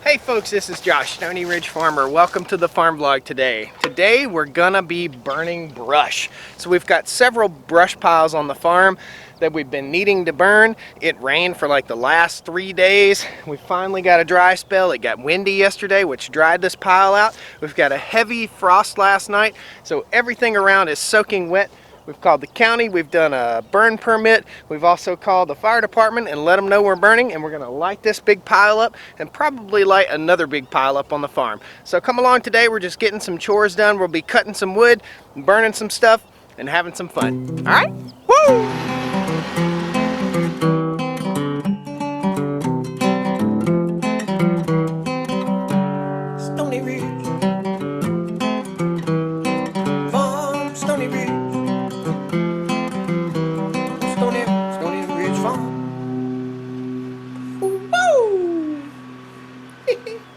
Hey folks, this is Josh, Stoney Ridge Farmer. Welcome to the farm vlog today. Today we're gonna be burning brush. So we've got several brush piles on the farm that we've been needing to burn. It rained for like the last 3 days. We finally got a dry spell. It got windy yesterday, which dried this pile out. We've got a heavy frost last night, so everything around is soaking wet. We've called the county, we've done a burn permit, we've also called the fire department and let them know we're burning, and we're gonna light this big pile up and probably light another big pile up on the farm. So come along today, we're just getting some chores done. We'll be cutting some wood, burning some stuff, and having some fun. All right? Woo! Stoney Ridge Farm, Stoney Ridge. Stoney Ridge Farm. Woo!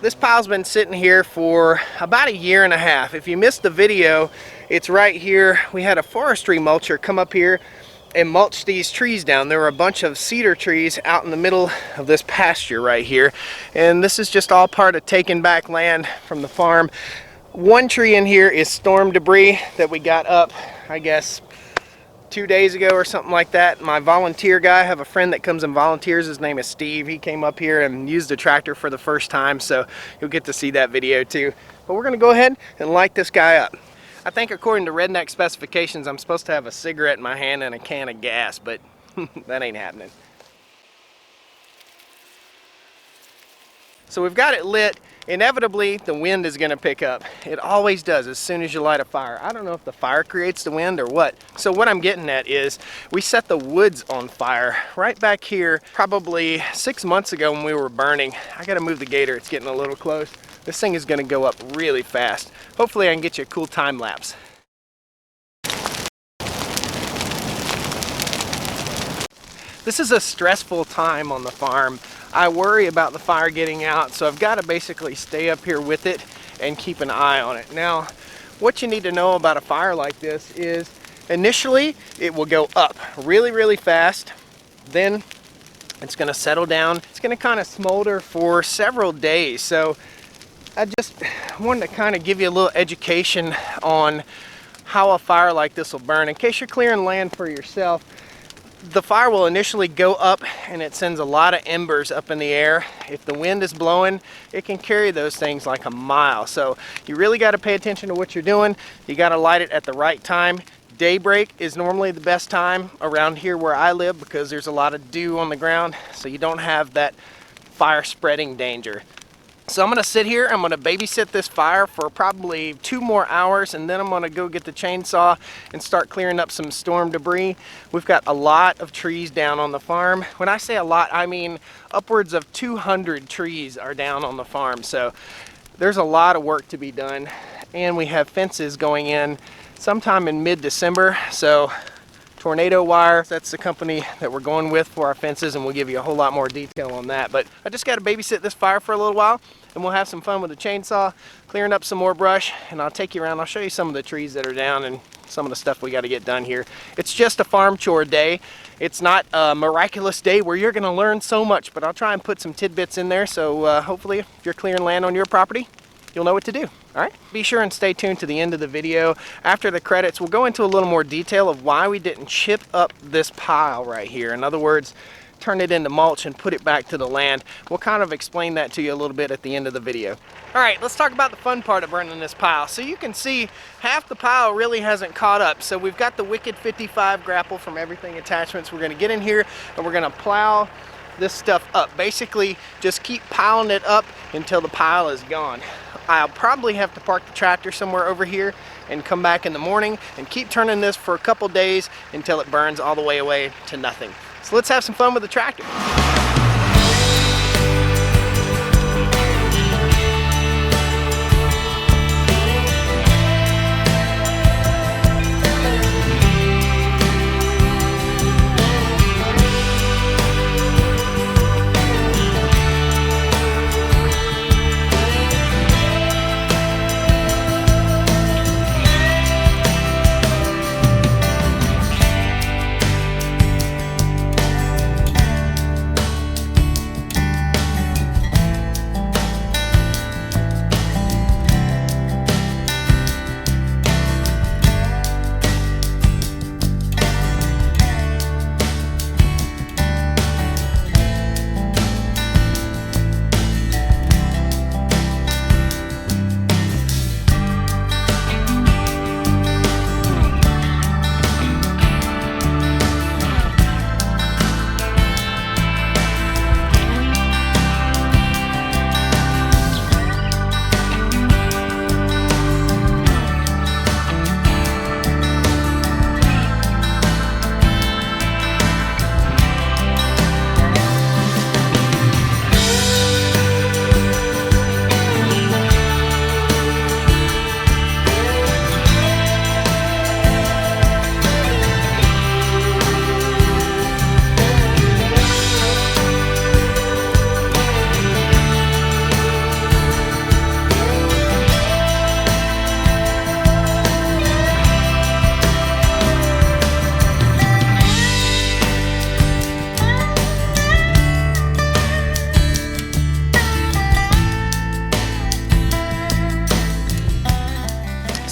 This pile's been sitting here for about 1.5 years. If you missed the video, it's right here. We had a forestry mulcher come up here and mulch these trees down. There were a bunch of cedar trees out in the middle of this pasture right here. And this is just all part of taking back land from the farm. One tree in here is storm debris that we got up, I guess, 2 days ago or something like that. My volunteer guy, I have a friend that comes and volunteers. His name is Steve. He came up here and used the tractor for the first time, so you'll get to see that video too. But we're gonna go ahead and light this guy up. I think according to redneck specifications, I'm supposed to have a cigarette in my hand and a can of gas, but that ain't happening. So we've got it lit. Inevitably, the wind is gonna pick up. It always does as soon as you light a fire. I don't know if the fire creates the wind or what. So what I'm getting at is we set the woods on fire right back here probably 6 months ago when we were burning. I gotta move the gator, it's getting a little close. This thing is gonna go up really fast. Hopefully I can get you a cool time lapse. This is a stressful time on the farm. I worry about the fire getting out, so I've got to basically stay up here with it and keep an eye on it. Now, what you need to know about a fire like this is initially it will go up really, really fast. Then it's going to settle down. It's going to kind of smolder for several days. So I just wanted to kind of give you a little education on how a fire like this will burn in case you're clearing land for yourself. The fire will initially go up and it sends a lot of embers up in the air. If the wind is blowing, it can carry those things like a mile. So you really got to pay attention to what you're doing. You got to light it at the right time. Daybreak is normally the best time around here where I live because there's a lot of dew on the ground, so you don't have that fire spreading danger. So I'm gonna sit here, I'm gonna babysit this fire for probably 2 more hours, and then I'm gonna go get the chainsaw and start clearing up some storm debris. We've got a lot of trees down on the farm. When I say a lot, I mean upwards of 200 trees are down on the farm. So there's a lot of work to be done. And we have fences going in sometime in mid-December. So Tornado Wire, that's the company that we're going with for our fences, and we'll give you a whole lot more detail on that. But I just got to babysit this fire for a little while, and we'll have some fun with the chainsaw, clearing up some more brush, and I'll take you around. I'll show you some of the trees that are down and some of the stuff we got to get done here. It's just a farm chore day. It's not a miraculous day where you're going to learn so much, but I'll try and put some tidbits in there, so hopefully if you're clearing land on your property, you'll know what to do. All right, be sure and stay tuned to the end of the video. After the credits, we'll go into a little more detail of why we didn't chip up this pile right here. In other words, turn it into mulch and put it back to the land. We'll kind of explain that to you a little bit at the end of the video. All right, let's talk about the fun part of burning this pile. So you can see half the pile really hasn't caught up. So we've got the Wicked 55 grapple from Everything Attachments. We're gonna get in here and we're gonna plow this stuff up. Basically, just keep piling it up until the pile is gone. I'll probably have to park the tractor somewhere over here and come back in the morning and keep turning this for a couple days until it burns all the way away to nothing. So let's have some fun with the tractor.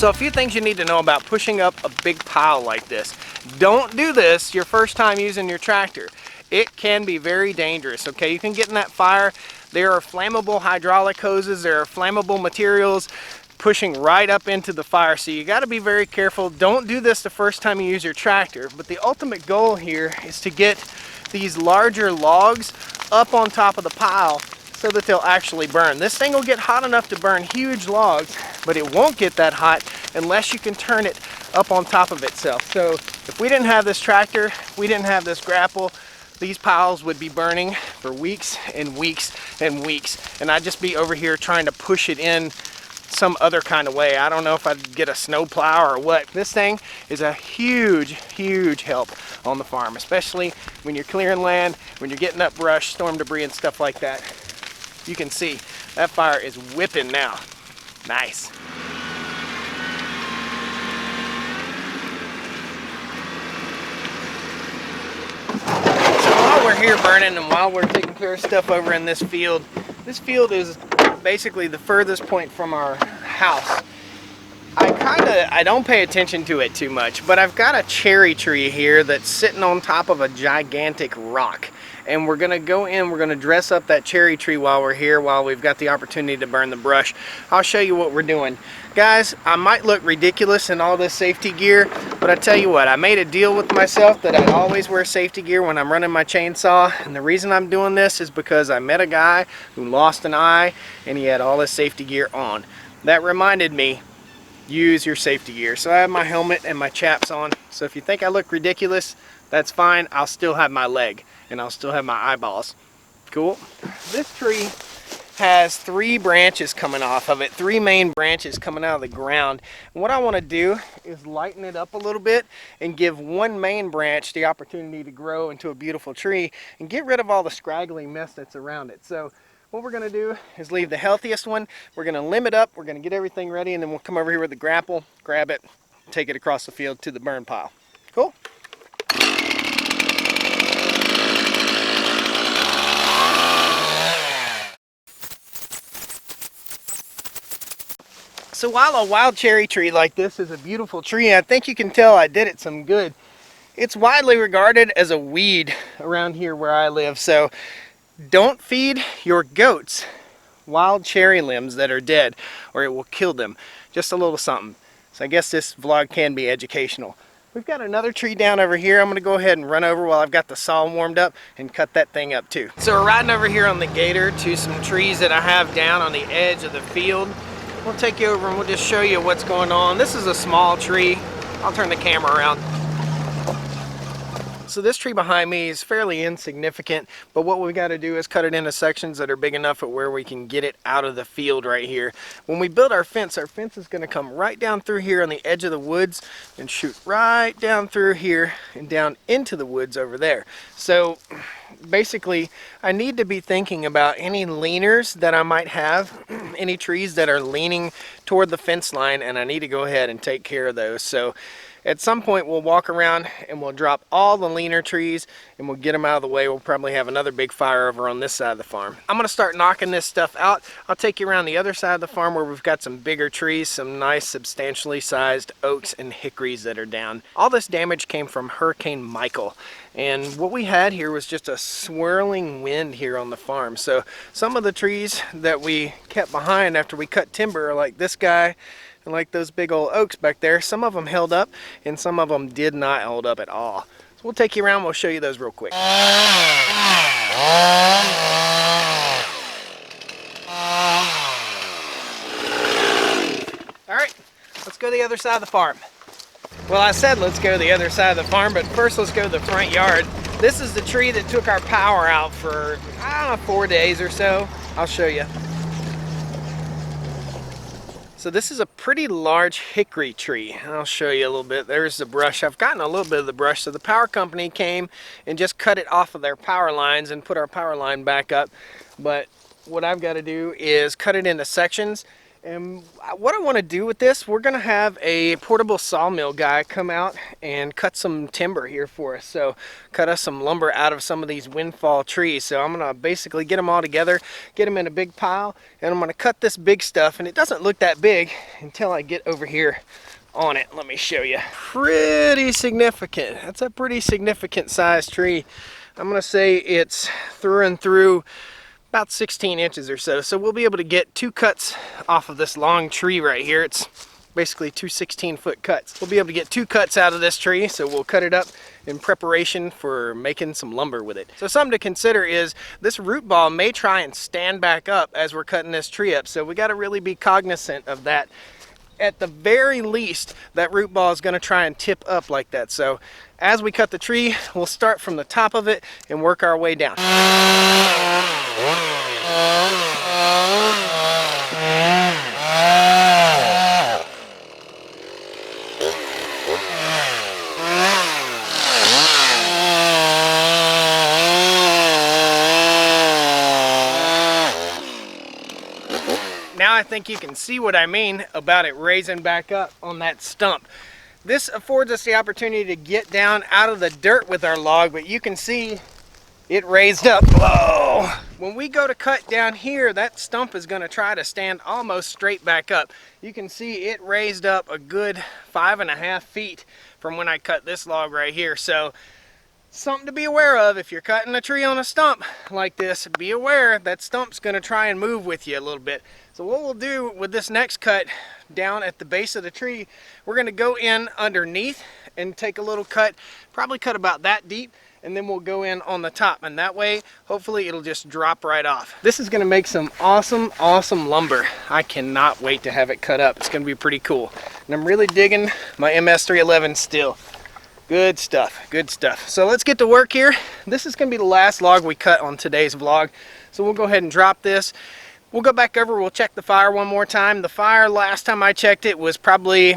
So a few things you need to know about pushing up a big pile like this. Don't do this your first time using your tractor. It can be very dangerous, okay? You can get in that fire. There are flammable hydraulic hoses, there are flammable materials pushing right up into the fire. So you gotta be very careful. Don't do this the first time you use your tractor. But the ultimate goal here is to get these larger logs up on top of the pile so that they'll actually burn. This thing will get hot enough to burn huge logs, but it won't get that hot unless you can turn it up on top of itself. So if we didn't have this tractor, if we didn't have this grapple, these piles would be burning for weeks and weeks and weeks. And I'd just be over here trying to push it in some other kind of way. I don't know if I'd get a snow plow or what. This thing is a huge, huge help on the farm, especially when you're clearing land, when you're getting up brush, storm debris and stuff like that. You can see that fire is whipping now. Nice. So while we're here burning and while we're taking care of stuff over in this field is basically the furthest point from our house. I don't pay attention to it too much, but I've got a cherry tree here that's sitting on top of a gigantic rock. And we're gonna go in, we're gonna dress up that cherry tree while we're here, while we've got the opportunity to burn the brush. I'll show you what we're doing. Guys, I might look ridiculous in all this safety gear, but I tell you what, I made a deal with myself that I always wear safety gear when I'm running my chainsaw. And the reason I'm doing this is because I met a guy who lost an eye and he had all his safety gear on. That reminded me, use your safety gear. So I have my helmet and my chaps on. So if you think I look ridiculous, that's fine. I'll still have my leg and I'll still have my eyeballs. Cool. This tree has 3 branches coming off of it, 3 main branches coming out of the ground. And what I want to do is lighten it up a little bit and give one main branch the opportunity to grow into a beautiful tree and get rid of all the scraggly mess that's around it. So what we're going to do is leave the healthiest one. We're going to limb it up, we're going to get everything ready, and then we'll come over here with the grapple, grab it, take it across the field to the burn pile. Cool? So while a wild cherry tree like this is a beautiful tree, I think you can tell I did it some good. It's widely regarded as a weed around here where I live, so don't feed your goats wild cherry limbs that are dead or it will kill them. Just a little something. So I guess this vlog can be educational. We've got another tree down over here. I'm going to go ahead and run over while I've got the saw warmed up and cut that thing up too. So we're riding over here on the gator to some trees that I have down on the edge of the field. We'll take you over and we'll just show you what's going on. This is a small tree. I'll turn the camera around. So this tree behind me is fairly insignificant, but what we've got to do is cut it into sections that are big enough at where we can get it out of the field right here. When we build our fence is going to come right down through here on the edge of the woods and shoot right down through here and down into the woods over there. So basically, I need to be thinking about any leaners that I might have, any trees that are leaning toward the fence line, and I need to go ahead and take care of those. So at some point we'll walk around and we'll drop all the leaner trees and we'll get them out of the way. We'll probably have another big fire over on this side of the farm. I'm going to start knocking this stuff out. I'll take you around the other side of the farm where we've got some bigger trees, some nice substantially sized oaks and hickories that are down. All this damage came from Hurricane Michael. And what we had here was just a swirling wind here on the farm. So some of the trees that we kept behind after we cut timber, like this guy and like those big old oaks back there, some of them held up and some of them did not hold up at all. So we'll take you around, we'll show you those real quick. All right, let's go to the other side of the farm. Well, I said let's go to the other side of the farm, but first let's go to the front yard. This is the tree that took our power out for, I don't know, 4 days or so. I'll show you. So this is a pretty large hickory tree. I'll show you a little bit. There's the brush. I've gotten a little bit of the brush. So the power company came and just cut it off of their power lines and put our power line back up. But what I've got to do is cut it into sections And what I want to do with this, we're going to have a portable sawmill guy come out and cut some timber here for us. So cut us some lumber out of some of these windfall trees. So I'm going to basically get them all together, get them in a big pile, and I'm going to cut this big stuff. And it doesn't look that big until I get over here on it. Let me show you. Pretty significant. That's a pretty significant size tree. I'm going to say it's through and through about 16 inches or so. So we'll be able to get 2 cuts off of this long tree right here. It's basically 2 16-foot cuts. We'll be able to get 2 cuts out of this tree, so we'll cut it up in preparation for making some lumber with it. So something to consider is this root ball may try and stand back up as we're cutting this tree up. So we got to really be cognizant of that. At the very least, that root ball is going to try and tip up like that. So as we cut the tree, we'll start from the top of it and work our way down. Now I think you can see what I mean about it raising back up on that stump. This affords us the opportunity to get down out of the dirt with our log, but you can see it raised up. Whoa! When we go to cut down here, that stump is going to try to stand almost straight back up. You can see it raised up a good 5.5 feet from when I cut this log right here. So something to be aware of if you're cutting a tree on a stump like this. Be aware that stump's going to try and move with you a little bit. So what we'll do with this next cut down at the base of the tree, we're going to go in underneath and take a little cut, probably cut about that deep, and then we'll go in on the top, and that way hopefully it'll just drop right off. This is going to make some awesome lumber. I cannot wait to have it cut up. It's going to be pretty cool, and I'm really digging my MS311 still. Good stuff, good stuff. So let's get to work here. This is going to be the last log we cut on today's vlog, so we'll go ahead and drop this. We'll go back over, we'll check the fire one more time. The fire, last time I checked it, was probably,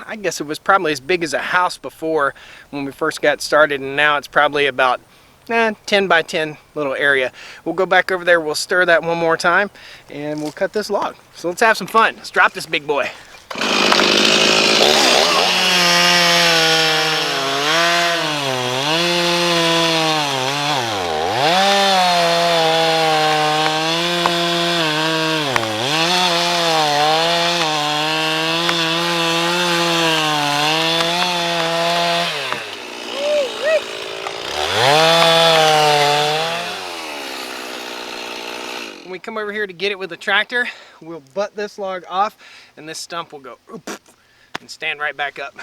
I guess it was probably as big as a house before when we first got started, and now it's probably about 10 by 10 little area. We'll go back over there, we'll stir that one more time, and we'll cut this log. So let's have some fun. Let's drop this big boy. When we come over here to get it with the tractor, we'll butt this log off and this stump will go oop, and stand right back up.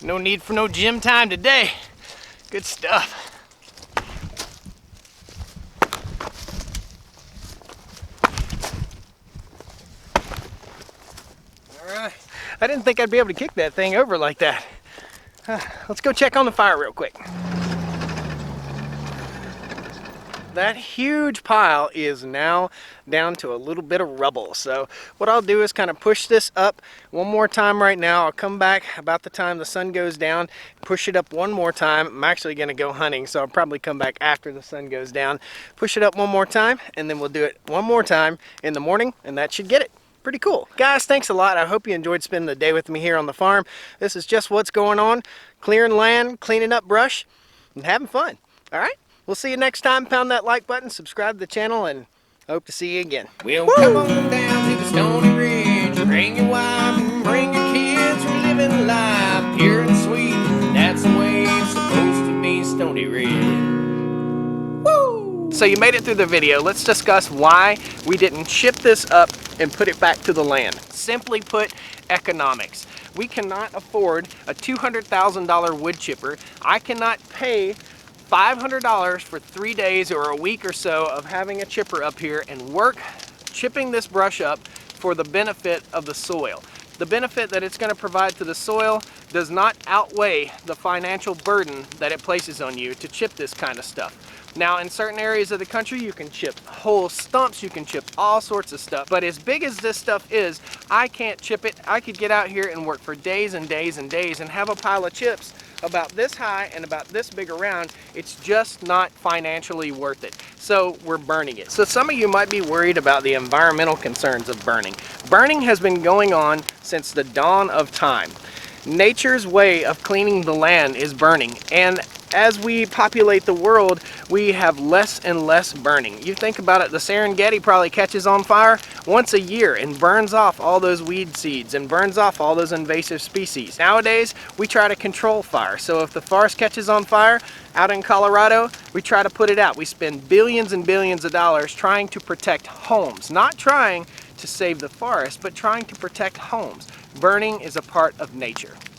No need for no gym time today. Good stuff. All right, I didn't think I'd be able to kick that thing over like that. Let's go check on the fire real quick. That huge pile is now down to a little bit of rubble. So what I'll do is kind of push this up one more time right now. I'll come back about the time the sun goes down, push it up one more time. I'm actually going to go hunting, so I'll probably come back after the sun goes down. Push it up one more time, and then we'll do it one more time in the morning, and that should get it. Pretty cool. Guys, thanks a lot. I hope you enjoyed spending the day with me here on the farm. This is just what's going on. Clearing land, cleaning up brush, and having fun. All right? We'll see you next time. Pound that like button, subscribe to the channel, and I hope to see you again. We'll come on down to the Stoney Ridge. Bring your wife and bring your kids. We're living life pure and sweet. That's the way it's supposed to be, Stoney Ridge. Woo! So you made it through the video. Let's discuss why we didn't chip this up and put it back to the land. Simply put, economics. We cannot afford a $200,000 wood chipper. I cannot pay $500 for 3 days or a week or so of having a chipper up here and work chipping this brush up for the benefit of the soil. The benefit that it's going to provide to the soil does not outweigh the financial burden that it places on you to chip this kind of stuff. Now, in certain areas of the country, you can chip whole stumps, you can chip all sorts of stuff, but as big as this stuff is, I can't chip it. I could get out here and work for days and days and days and have a pile of chips about this high and about this big around, it's just not financially worth it. So we're burning it. So some of you might be worried about the environmental concerns of burning. Burning has been going on since the dawn of time. Nature's way of cleaning the land is burning, and as we populate the world, we have less and less burning. You think about it, the Serengeti probably catches on fire once a year and burns off all those weed seeds and burns off all those invasive species. Nowadays, we try to control fire. So if the forest catches on fire out in Colorado, we try to put it out. We spend billions and billions of dollars trying to protect homes, not trying to save the forest, but trying to protect homes. Burning is a part of nature.